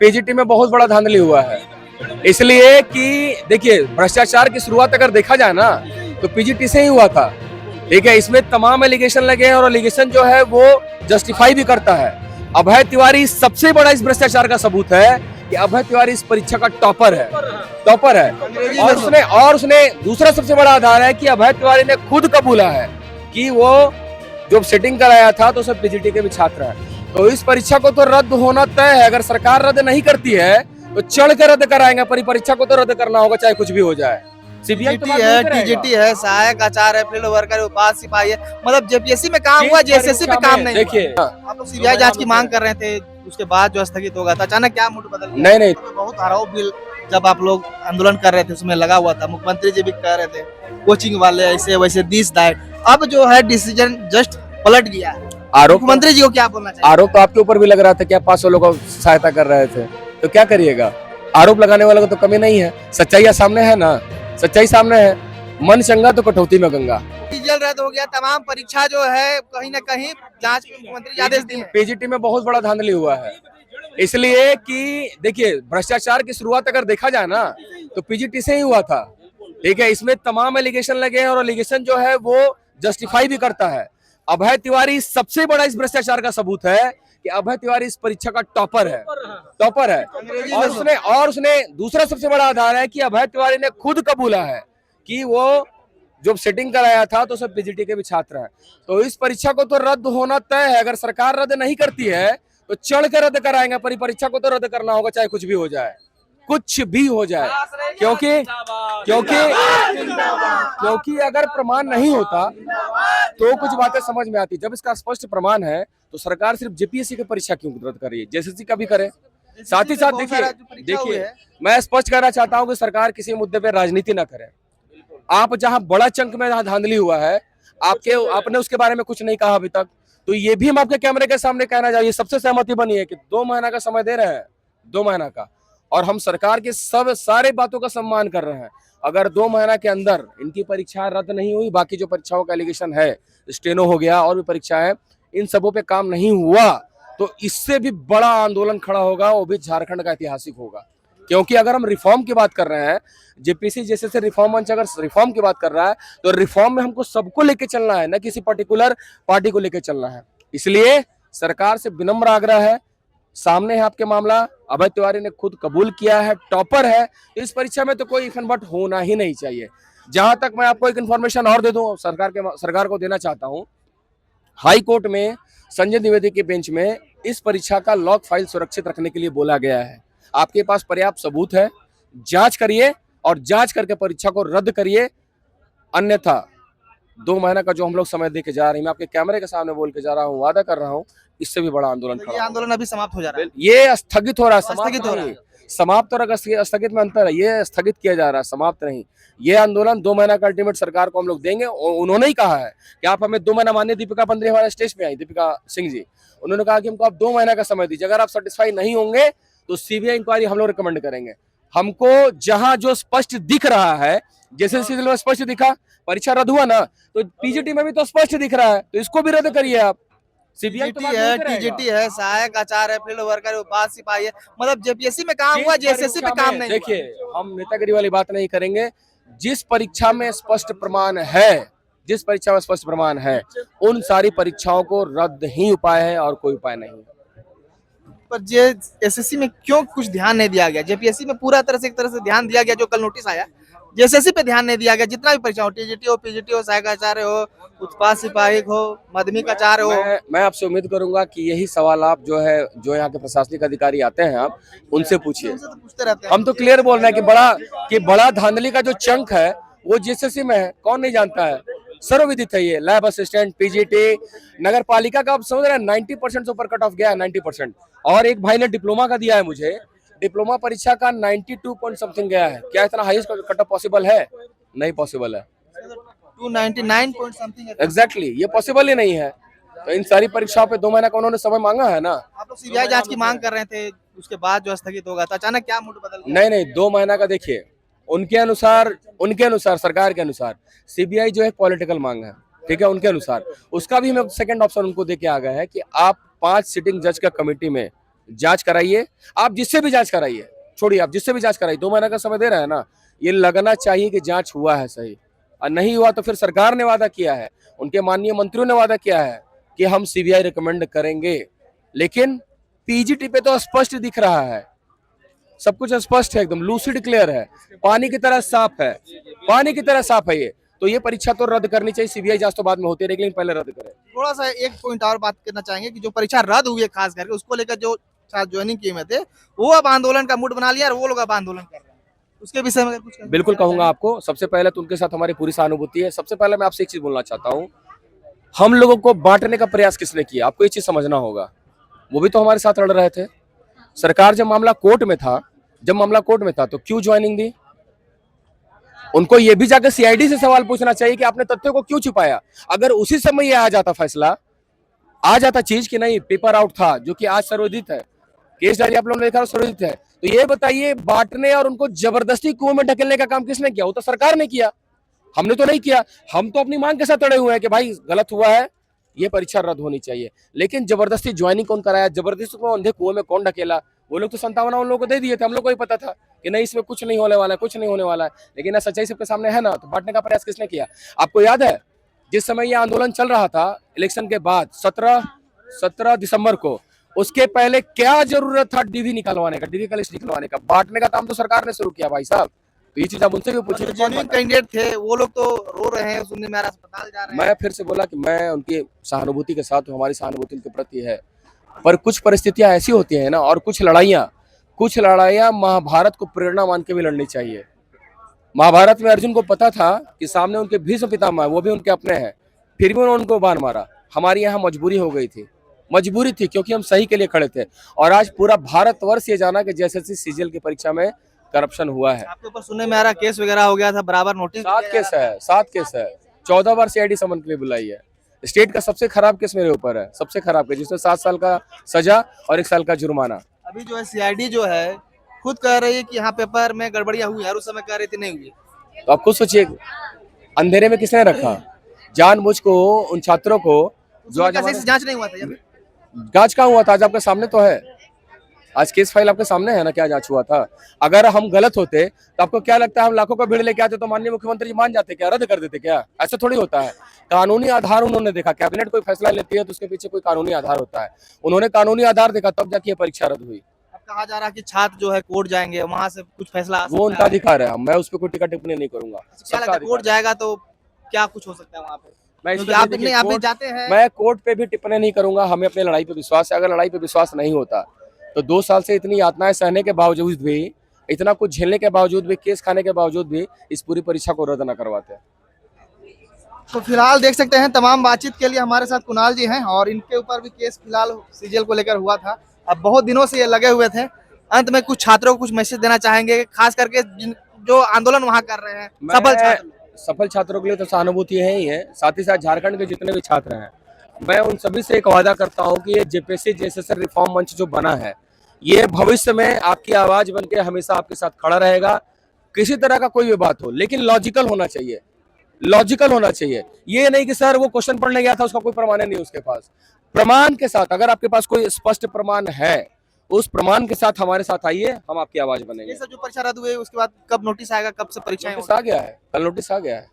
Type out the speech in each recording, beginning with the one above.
PGT में बहुत बड़ा धांधली हुआ है, इसलिए कि देखिए भ्रष्टाचार की शुरुआत अगर देखा जाए ना तो पीजीटी से ही हुआ था। ठीक है, इसमें तमाम एलिगेशन लगे हैं और एलिगेशन जो है वो जस्टिफाई भी करता है। अभय तिवारी सबसे बड़ा इस भ्रष्टाचार का सबूत है कि अभय तिवारी इस परीक्षा का टॉपर है। और उसने दूसरा सबसे बड़ा आधार है कि अभय तिवारी ने खुद कबूला है कि वो जो सेटिंग कराया था तो सब पीजीटी के भी छात्र हैं। तो इस परीक्षा को तो रद्द होना तय है। अगर सरकार रद्द नहीं करती है तो चढ़ के रद्द कराएंगे, पर परीक्षा को तो रद्द करना होगा, चाहे कुछ भी हो जाए। सीबीआई है, टीजीटी है, सहायक आचार्य है, फील्ड वर्कर, उपाध्याय सिपाही है, मतलब जेपीएससी में काम हुआ, जेएसएससी पे काम नहीं। देखिए आप लोग सीबीआई जांच की मांग कर रहे थे, उसके बाद जो स्थगित हो गया था, अचानक क्या मूड बदल गया? नहीं बहुत हराव बिल जब आप लोग आंदोलन कर रहे थे उसमें लगा हुआ था, मुख्यमंत्री जी भी कह रहे थे कोचिंग वाले ऐसे वैसे दिस दैट, अब जो है डिसीजन जस्ट पलट गया है। आरोप मुख्यमंत्री जी को क्या बोलना चाहिए? आरोप तो आपके ऊपर भी लग रहा था कि आप 500 लोगों को सहायता कर रहे थे, तो क्या करिएगा? आरोप लगाने वालों को तो कमी नहीं है, सच्चाई सामने है ना, सच्चाई सामने है। मन चंगा तो कटौती में गंगा। डीजल रद्द हो गया, तमाम परीक्षा जो है कहीं ना कहीं जांच के मुख्यमंत्री आदेश दिए। पीजीटी में बहुत बड़ा धांधली हुआ है, इसलिए कि देखिए भ्रष्टाचार की शुरुआत अगर देखा जाए ना तो पीजीटी से ही हुआ था। ठीक है, इसमें तमाम एलिगेशन लगे हैं और एलिगेशन जो है वो जस्टिफाई भी करता है। अभय तिवारी सबसे बड़ा इस भ्रष्टाचार का सबूत है कि अभय तिवारी इस परीक्षा का टॉपर है। और उसने दूसरा सबसे बड़ा आधार है कि अभय तिवारी ने खुद कबूला है कि वो जो सेटिंग कराया था तो सब पीजीटी के भी छात्र हैं। तो इस परीक्षा को तो रद्द होना तय है। अगर सरकार रद्द नहीं करती है तो चढ़ के रद्द कराएंगे, पर परीक्षा को तो रद्द करना होगा, चाहे कुछ भी हो जाए, कुछ भी हो जाए। क्योंकि अगर प्रमाण नहीं होता तो कुछ बातें समझ में आती। जब इसका स्पष्ट प्रमाण है तो सरकार सिर्फ जेपीएससी की परीक्षा क्यों रद्द कर रही है, जेएसएससी का भी करे। साथ ही साथ देखिए मैं स्पष्ट करना चाहता हूं कि सरकार किसी मुद्दे पे राजनीति ना करे। आप जहां बड़ा चंक में धांधली हुआ है, आपने उसके बारे में कुछ नहीं कहा अभी तक, तो ये भी हम आपके कैमरे के सामने कहना चाहिए। सबसे सहमति बनी है कि 2 महीना का समय दे रहे हैं, 2 महीना का, और हम सरकार के सारे बातों का सम्मान कर रहे हैं। अगर 2 महीना के अंदर इनकी परीक्षा रद्द नहीं हुई, बाकी जो परीक्षाओं का एलिगेशन है, स्टेनो हो गया और भी परीक्षा है, इन सबों पे काम नहीं हुआ तो इससे भी बड़ा आंदोलन खड़ा होगा, वो भी झारखंड का ऐतिहासिक होगा। क्योंकि अगर हम रिफॉर्म की बात कर रहे हैं, जेपीसी जैसे से रिफॉर्म मंच अगर रिफॉर्म की बात कर रहा है तो रिफॉर्म में हमको सबको लेके चलना है, न किसी पर्टिकुलर पार्टी को लेके चलना है। इसलिए सरकार से विनम्र आग्रह है, सामने है आपके मामला, अभय तिवारी ने खुद कबूल किया है, टॉपर है, तो इस परीक्षा में तो कोई इफनबट होना ही नहीं चाहिए। जहां तक मैं आपको एक इन्फॉर्मेशन और दे दूं, सरकार को देना चाहता हूं, हाई कोर्ट में संजय द्विवेदी के बेंच में इस परीक्षा का लॉग फाइल सुरक्षित रखने के लिए बोला गया है। आपके पास पर्याप्त सबूत है, जांच करिए और जांच करके परीक्षा को रद्द करिए, अन्यथा 2 महीना का जो हम लोग समय दे के जा रहे हैं, मैं आपके कैमरे के सामने बोल के जा रहा हूँ, वादा कर रहा हूँ, इससे भी बड़ा आंदोलन ये आंदोलन अभी समाप्त हो जा रहा है, ये स्थगित हो रहा है, समाप्त और स्थगित में अंतर है। ये स्थगित किया जा रहा है, समाप्त नहीं। ये आंदोलन 2 महीना का अल्टीमेट सरकार को हम लोग देंगे। उन्होंने ही कहा है कि आप हमें 2 महीना मानिए। दीपिका पंद्री हमारे स्टेज पे आई, दीपिका सिंह जी, उन्होंने कहा कि हमको आप 2 महीना का समय दीजिए, अगर आप सेटिस्फाई नहीं होंगे तो सीबीआई इंक्वायरी हम लोग रिकमेंड करेंगे। हमको जहां जो स्पष्ट दिख रहा है, जैसे में स्पष्ट दिखा, परीक्षा रद्द हुआ ना, तो पीजीटी में भी तो स्पष्ट दिख रहा है, तो इसको भी रद्द करिए आप। सीबीआई है, टीजीटी है, सहायक आचार्य है, फील्ड वर्कर, उपाध्याय सिपाही है, मतलब जेपीएससी में काम हुआ, जेएसएससी पे काम नहीं। देखिए हम नेतागिरी वाली बात नहीं करेंगे। जिस परीक्षा में स्पष्ट प्रमाण है, उन सारी परीक्षाओं को रद्द ही उपाय है और कोई उपाय नहीं है। पर जेएसएससी में क्यों कुछ ध्यान नहीं दिया गया? जेपीएससी में पूरा तरह से ध्यान दिया गया, जो कल नोटिस आया। जेएसएससी पे ध्यान नहीं दिया गया। जितना भी परीक्षा हो, टीजीटी हो, पीजीटी हो, सहायक आचार्य हो, उत्पाद सिपाही हो, माध्यमिक आचार्य हो, मैं आपसे उम्मीद करूंगा कि यही सवाल आप जो यहाँ के प्रशासनिक अधिकारी आते हैं, आप उनसे पूछिए। तो पूछते रहते हैं। हम तो क्लियर बोल रहे हैं कि बड़ा धांधली का जो चंक है वो जेएसएससी में है, कौन नहीं जानता है, सर्वविदित है। ये लैब असिस्टेंट, पीजीटी, नगर पालिका का आप समझ रहे हैं 90% से ऊपर कट ऑफ गया है, 90%। और एक भाई ने डिप्लोमा का दिया है मुझे, डिप्लोमा परीक्षा का 92 पॉइंट समथिंग गया है। क्या इतना हाईएस्ट कट ऑफ पॉसिबल है? नहीं पॉसिबल है। 299 पॉइंट समथिंग एग्जैक्टली, ये पॉसिबल ही नहीं है। तो इन सारी परीक्षाओं पे 2 महीना का उन्होंने समय मांगा है ना। आप लोग सीबीआई जांच की मांग कर रहे थे, उसके बाद जो स्थगित होगा, तो अचानक क्या मूड बदल गया? नहीं, 2 महीना का देखिए, उनके अनुसार, सरकार के अनुसार सीबीआई जो है पॉलिटिकल मांग है, ठीक है, उनके अनुसार। उसका भी मैं सेकंड ऑप्शन उनको दे के आ गया है कि आप 5 सिटिंग जज का कमेटी में जांच कराइए, आप जिससे भी जांच कराइए, छोड़िए आप जिससे भी जांच कराइए, 2 महीने का समय दे रहे हैं ना, ये लगना चाहिए कि जांच हुआ है सही। और नहीं हुआ तो फिर सरकार ने वादा किया है, उनके माननीय मंत्रियों ने वादा किया है कि हम सीबीआई रिकमेंड करेंगे, लेकिन पीजीटी पे तो स्पष्ट दिख रहा है, सब कुछ स्पष्ट है, एकदम लूसिड क्लियर है, पानी की तरह साफ है, पानी की तरह साफ है ये। तो ये परीक्षा तो रद्द करनी चाहिए, सीबीआई जांच तो बाद में होती है, लेकिन पहले रद्द करें। थोड़ा सा एक पॉइंट और बात करना चाहेंगे कि जो परीक्षा रद्द हुई है खास करके उसको लेकर जो छात्र ज्वाइनिंग किए हुए थे वो अब आंदोलन का मूड बना लिया और वो लोग अब आंदोलन कर रहे हैं, उसके विषय में अगर कुछ बिल्कुल कहना कहूंगा चाहें? आपको, सबसे पहले तो उनके साथ हमारी पूरी सहानुभूति है। सबसे पहले मैं आपसे एक चीज बोलना चाहता हूँ, हम लोगों को बांटने का प्रयास किसने किया, आपको ये चीज समझना होगा। वो भी तो हमारे साथ लड़ रहे थे। सरकार जब मामला कोर्ट में था, तो क्यों ज्वाइनिंग दी? उनको ये भी जाकर सीआईडी से सवाल पूछना चाहिए कि आपने तथ्यों को क्यों छुपाया। अगर उसी समय ये आ जाता फैसला, आ जाता चीज कि नहीं पेपर आउट था, जो कि आज सर्वोदित है, केस डायरी आप लोगों ने देखा सर्वोदित है, तो ये बताइए बांटने और उनको जबरदस्ती कुएं में ढकेलने का काम किसने किया? वो तो सरकार ने किया, हमने तो नहीं किया। हम तो अपनी मांग के साथ अड़े हुए हैं कि भाई गलत हुआ है, ये परीक्षा रद्द होनी चाहिए। लेकिन जबरदस्ती ज्वाइनिंग कौन कराया, जबरदस्ती को अंधे कुएं में कौन ढकेला? वो लोग तो 57 उन लोगों को दे दिए थे, हम लोग को ही पता था कि नहीं इसमें कुछ नहीं होने वाला है, कुछ नहीं होने वाला है। लेकिन ना सच्चाई सबके सामने है ना, तो बांटने का प्रयास किसने किया? आपको याद है जिस समय ये आंदोलन चल रहा था इलेक्शन के बाद 17 दिसंबर को, उसके पहले क्या जरूरत था डीवी निकलवाने का, डीवी का लिस्ट निकलवाने का? बांटने का काम तो सरकार ने शुरू किया भाई साहब। तो ये चीज आप उनसे भी पूछिए। जेन्युइन कैंडिडेट थे वो लोग तो रो रहे हैं, सुनने में आ रहा है अस्पताल जा रहे हैं। मैं फिर से बोला कि मैं उनकी सहानुभूति के साथ हूं, हमारी सहानुभूति उनके प्रति है, पर कुछ परिस्थितियां ऐसी होती हैं ना, और कुछ लड़ाइयां महाभारत को प्रेरणा मान के भी लड़नी चाहिए। महाभारत में अर्जुन को पता था कि सामने उनके भीष्म पितामह है, वो भी उनके अपने हैं, फिर भी उन्होंने उनको बाण मारा। हमारी यहाँ मजबूरी हो गई थी, मजबूरी थी, क्योंकि हम सही के लिए खड़े थे। और आज पूरा भारतवर्ष ये जाना कि जैसे सीजीएल की परीक्षा में करप्शन हुआ है। आपके ऊपर सुनने में आ रहा केस वगैरह हो गया था, बराबर नोटिस 7 केस है, 14 बार सीआईडी समन के लिए बुलाई है। स्टेट का सबसे खराब केस मेरे ऊपर है, सबसे खराब केस, जिसमें 7 साल का सजा और 1 साल का जुर्माना। अभी जो है सीआईडी जो है खुद कह रही है कि यहाँ पेपर में गड़बड़ियां हुई है, उस समय कह रही थी नहीं हुई। तो आप खुद सोचिए, अंधेरे में किसने रखा जानबूझ को उन छात्रों को, जो आज कैसे जांच नहीं हुआ था जब? जांच कहाँ हुआ था? आज आपके सामने तो है, आज केस फाइल आपके सामने है ना, क्या जांच हुआ था? अगर हम गलत होते तो आपको क्या लगता है हम लाखों का भीड़ लेके आते तो माननीय मुख्यमंत्री जी मान जाते क्या, रद्द कर देते क्या? ऐसा थोड़ी होता है। कानूनी आधार उन्होंने देखा, कैबिनेट कोई फैसला लेती है तो उसके पीछे कोई कानूनी आधार होता है, उन्होंने कानूनी आधार देखा तब जाके परीक्षा रद्द हुई। अब कहा जा रहा है कि छात्र जो है कोर्ट जाएंगे, वहां से कुछ फैसला वो उनका अधिकार है, मैं उस पर कोई टिक्का टिप्पणी नहीं करूंगा। क्या लगता है कोर्ट जाएगा तो क्या कुछ हो सकता है वहाँ पे? मैं क्योंकि आप भी जाते हैं। मैं कोर्ट पे भी टिप्पणी नहीं करूंगा, हमें अपनी लड़ाई पे विश्वास है। अगर लड़ाई पे विश्वास नहीं होता तो 2 साल से इतनी यातनाएं सहने के बावजूद भी, इतना कुछ झेलने के बावजूद भी, केस खाने के बावजूद भी इस पूरी परीक्षा को रद्द न करवाते। तो फिलहाल देख सकते हैं तमाम बातचीत के लिए हमारे साथ कुणाल जी हैं और इनके ऊपर भी केस फिलहाल सीजीएल को लेकर हुआ था। अब बहुत दिनों से ये लगे हुए थे। अंत में कुछ छात्रों को कुछ मैसेज देना चाहेंगे, खास करके जो आंदोलन वहाँ कर रहे हैं, सफल छात्रों के लिए तो सहानुभूति है ही है, साथ ही साथ झारखंड के जितने भी छात्र हैं, मैं उन सभी से एक वादा करता हूं कि ये जेपीएससी जेएसएससी रिफॉर्म मंच जो बना है, ये भविष्य में आपकी आवाज बन के हमेशा आपके साथ खड़ा रहेगा। किसी तरह का कोई भी बात हो, लेकिन लॉजिकल होना चाहिए, लॉजिकल होना चाहिए। ये नहीं कि सर वो क्वेश्चन पढ़ने गया था उसका कोई प्रमाण नहीं उसके पास, प्रमाण के साथ, अगर आपके पास कोई स्पष्ट प्रमाण है उस प्रमाण के साथ हमारे साथ आइए, हम आपकी आवाज बनेंगे। ये सब जो परीक्षा रद्द हुई उसके बाद कब नोटिस आएगा, कब से परीक्षाएं नोटिस आ गया है, कल नोटिस आ गया है,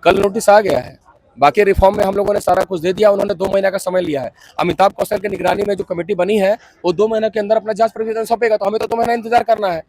कल नोटिस आ गया है। बाकी रिफॉर्म में हम लोगों ने सारा कुछ दे दिया, उन्होंने 2 महीने का समय लिया है। अमिताभ कौशल की निगरानी में जो कमेटी बनी है वो 2 महीने के अंदर अपना जांच प्रतिवेदन सौंपेगा, तो हमें तो 2 महीना इंतजार करना है।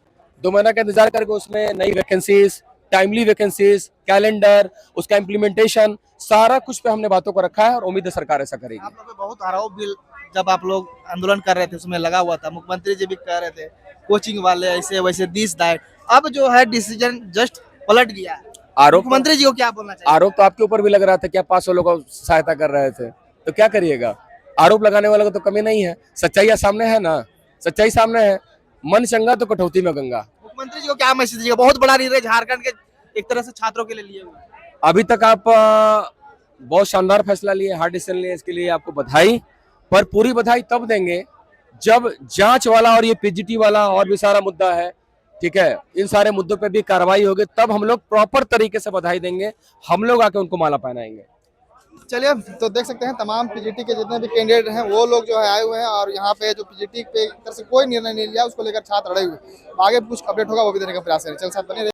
2 महीना का इंतजार करके उसमें नई वैकेंसीज, टाइमली वैकेंसीज, कैलेंडर, उसका इम्प्लीमेंटेशन, सारा कुछ पे हमने बातों को रखा है और उम्मीद है सरकार ऐसा करेगी। आप लोग पे बहुत आरोप भी जब आप लोग आंदोलन कर रहे थे उसमें लगा हुआ था, मुख्यमंत्री जी भी कह रहे थे कोचिंग वाले ऐसे वैसे दिस दैट, अब जो है डिसीजन जस्ट पलट गया है। आरोप, मुख्यमंत्री जी को क्या बोलना चाहिए? आरोप तो आपके ऊपर भी लग रहा था कि आप 500 लोगों को सहायता कर रहे थे, तो क्या करिएगा? आरोप लगाने वालों को तो कमी नहीं है, सच्चाई सामने है ना, सच्चाई सामने है। मन चंगा तो कटौती में गंगा। मुख्यमंत्री जी को क्या मैसेज दीजिएगा? बहुत बड़ा निर्णय झारखंड के एक तरह से छात्रों के लिए लिए हुए। अभी तक आप बहुत शानदार फैसला लिए, हार्ड डिसीजन लिए, इसके लिए आपको बधाई। पर पूरी बधाई तब देंगे जब जांच वाला और ये पीजीटी वाला और भी सारा मुद्दा है, ठीक है, इन सारे मुद्दों पे भी कार्रवाई होगी, तब हम लोग प्रॉपर तरीके से बधाई देंगे, हम लोग आके उनको माला पहनाएंगे। चलिए, तो देख सकते हैं तमाम पीजीटी के जितने भी कैंडिडेट हैं वो लोग जो है आए हुए हैं और यहाँ पे जो पीजीटी पे एक तरह से कोई निर्णय नहीं लिया उसको लेकर छात्र अड़े हुए। आगे भी कुछ अपडेट होगा वो भी देने का प्रयास करें। चल साथ बने रहिए।